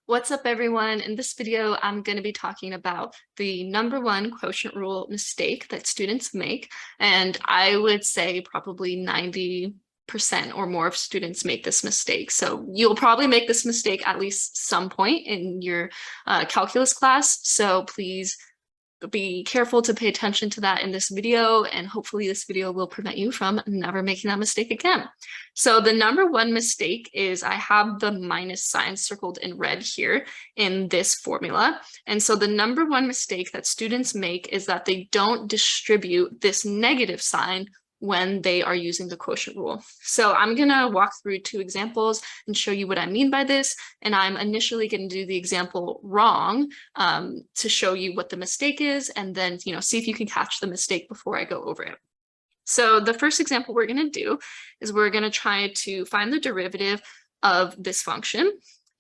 What's up, everyone? In this video, I'm going to be talking about the number one quotient rule mistake that students make. And I would say probably 90% or more of students make this mistake. So you'll probably make this mistake at least some point in your calculus class. So please be careful to pay attention to that in this video, and hopefully this video will prevent you from never making that mistake again. So the number one mistake is I have the minus sign circled in red here in this formula. And so the number one mistake that students make is that they don't distribute this negative sign when they are using the quotient rule. So I'm going to walk through two examples and show you what I mean by this. And I'm initially going to do the example wrong to show you what the mistake is, and then, see if you can catch the mistake before I go over it. So the first example we're going to do is we're going to try to find the derivative of this function.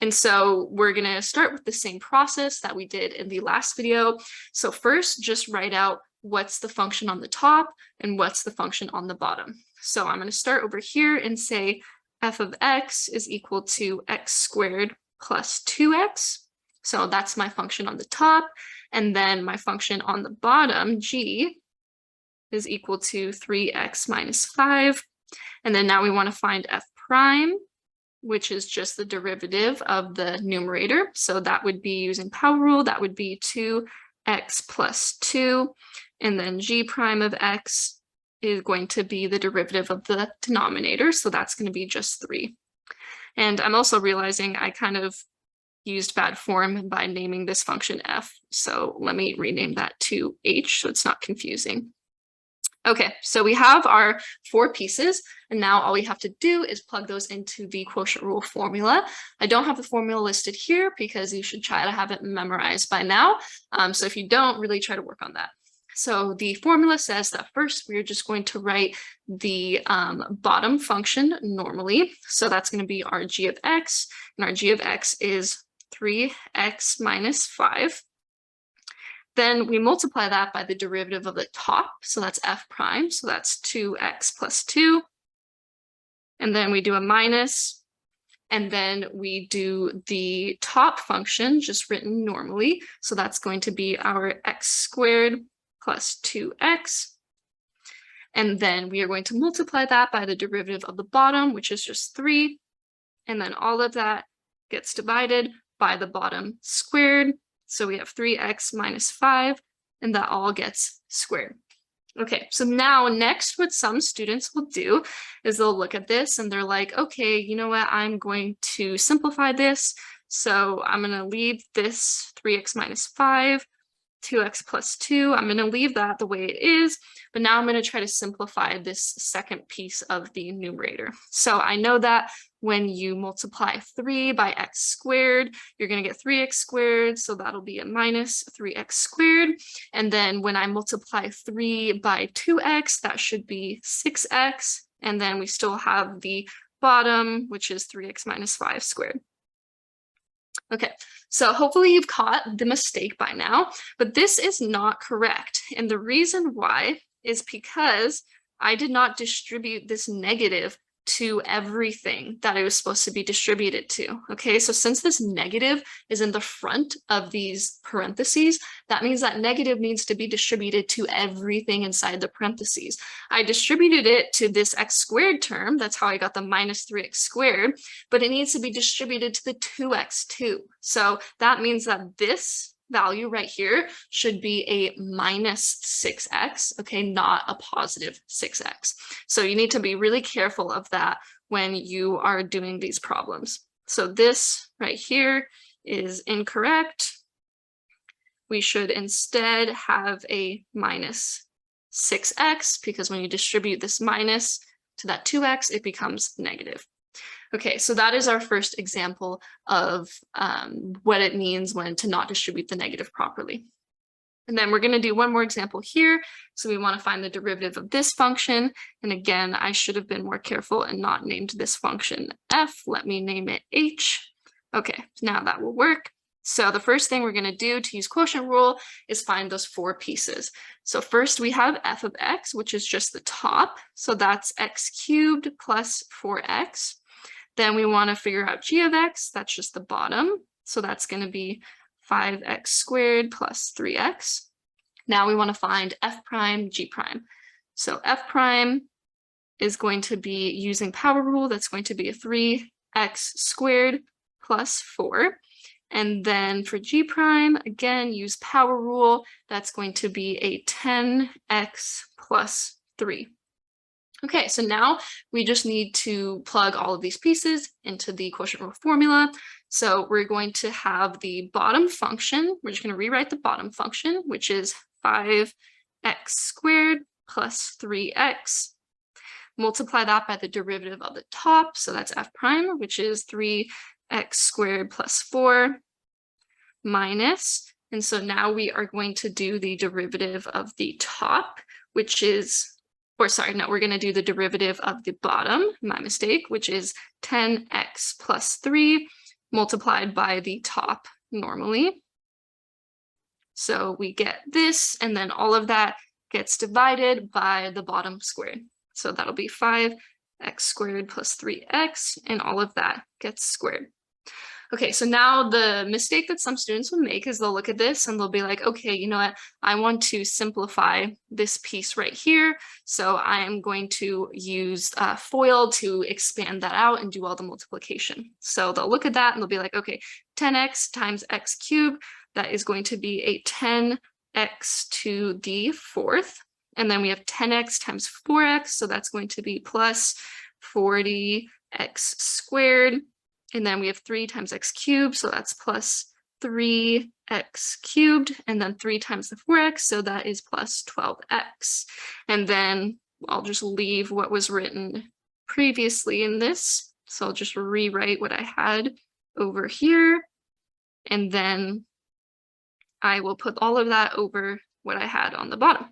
And so we're going to start with the same process that we did in the last video. So first, just write out what's the function on the top and what's the function on the bottom. So I'm going to start over here and say f of x is equal to x squared plus 2x. So that's my function on the top. And then my function on the bottom, g, is equal to 3x minus 5. And then now we want to find f prime, which is just the derivative of the numerator. So that would be using power rule, that would be 2x plus 2. And then g prime of x is going to be the derivative of the denominator. So that's going to be just 3. And I'm also realizing I kind of used bad form by naming this function f. So let me rename that to h so it's not confusing. Okay, so we have our 4 pieces, and now all we have to do is plug those into the quotient rule formula. I don't have the formula listed here because you should try to have it memorized by now. So if you don't, really try to work on that. So the formula says that first we're just going to write the bottom function normally. So that's going to be our g of x, and our g of x is 3x minus 5. Then we multiply that by the derivative of the top, so that's f prime, so that's 2x plus 2. And then we do a minus, and then we do the top function just written normally, so that's going to be our x squared plus 2x. And then we are going to multiply that by the derivative of the bottom, which is just 3. And then all of that gets divided by the bottom squared. So we have 3x minus 5, and that all gets squared. Okay, so now next what some students will do is they'll look at this and they're like, okay, you know what, I'm going to simplify this. So I'm going to leave this 3x minus 5, 2x plus 2. I'm going to leave that the way it is, but now I'm going to try to simplify this second piece of the numerator. So I know that when you multiply 3 by x squared, you're going to get 3x squared, so that'll be a minus 3x squared. And then when I multiply 3 by 2x, that should be 6x. And then we still have the bottom, which is 3x minus 5 squared. Okay, so hopefully you've caught the mistake by now, but this is not correct. And the reason why is because I did not distribute this negative to everything that it was supposed to be distributed to. Okay, so since this negative is in the front of these parentheses, that means that negative needs to be distributed to everything inside the parentheses. I distributed it to this x squared term, that's how I got the minus 3x squared, but it needs to be distributed to the 2x too. So that means that this value right here should be a minus 6x, okay, not a positive 6x. So you need to be really careful of that when you are doing these problems. So this right here is incorrect. We should instead have a minus 6x, because when you distribute this minus to that 2x, it becomes negative. Okay, so that is our first example of what it means when to not distribute the negative properly. And then we're going to do one more example here. So we want to find the derivative of this function. And again, I should have been more careful and not named this function f. Let me name it h. Okay, now that will work. So the first thing we're going to do to use quotient rule is find those 4 pieces. So first we have f of x, which is just the top. So that's x cubed plus 4x. Then we want to figure out g of x, that's just the bottom. So that's going to be 5x squared plus 3x. Now we want to find f prime, g prime. So f prime is going to be using power rule. That's going to be a 3x squared plus 4. And then for g prime, again, use power rule. That's going to be a 10x plus 3. Okay, so now we just need to plug all of these pieces into the quotient rule formula. So we're going to have the bottom function. We're just going to rewrite the bottom function, which is 5x squared plus 3x. Multiply that by the derivative of the top. So that's f prime, which is 3x squared plus 4 minus. And so now we are going to do the derivative of the top, which is, or sorry, no, we're going to do the derivative of the bottom, my mistake, which is 10x plus 3 multiplied by the top normally. So we get this, and then all of that gets divided by the bottom squared. So that'll be 5x squared plus 3x, and all of that gets squared. Okay, so now the mistake that some students will make is they'll look at this and they'll be like, okay, you know what? I want to simplify this piece right here. So I am going to use FOIL to expand that out and do all the multiplication. So they'll look at that and they'll be like, okay, 10x times x cubed, that is going to be a 10x to the fourth. And then we have 10x times 4x, so that's going to be plus 40x squared. And then we have 3 times x cubed, so that's plus 3x cubed, and then 3 times the 4x, so that is plus 12x. And then I'll just leave what was written previously in this. So I'll just rewrite what I had over here, and then I will put all of that over what I had on the bottom.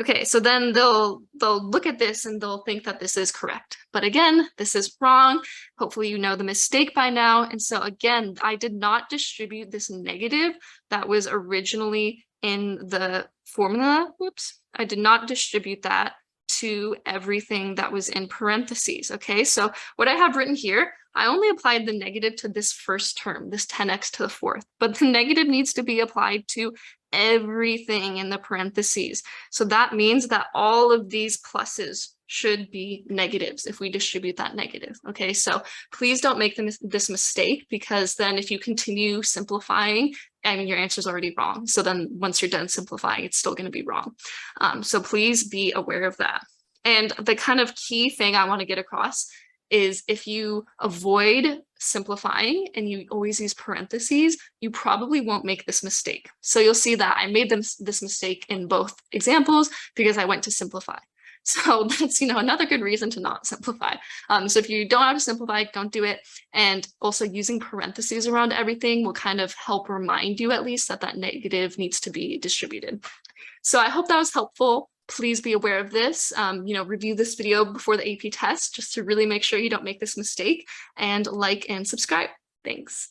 Okay, so then they'll look at this and they'll think that this is correct. But again, this is wrong. Hopefully you know the mistake by now. And so again, I did not distribute this negative that was originally in the formula. Whoops, I did not distribute that to everything that was in parentheses. Okay, so what I have written here, I only applied the negative to this first term, this 10x to the fourth, but the negative needs to be applied to everything in the parentheses. So that means that all of these pluses should be negatives if we distribute that negative. Okay, so please don't make this mistake, because then if you continue simplifying, I mean, your answer is already wrong. So then once you're done simplifying, it's still going to be wrong. So please be aware of that. And the kind of key thing I want to get across is if you avoid simplifying and you always use parentheses, you probably won't make this mistake. So you'll see that I made this mistake in both examples because I went to simplify. So that's, another good reason to not simplify. So if you don't know how to simplify, don't do it. And also using parentheses around everything will kind of help remind you at least that that negative needs to be distributed. So I hope that was helpful. Please be aware of this, review this video before the AP test just to really make sure you don't make this mistake, and like and subscribe. Thanks.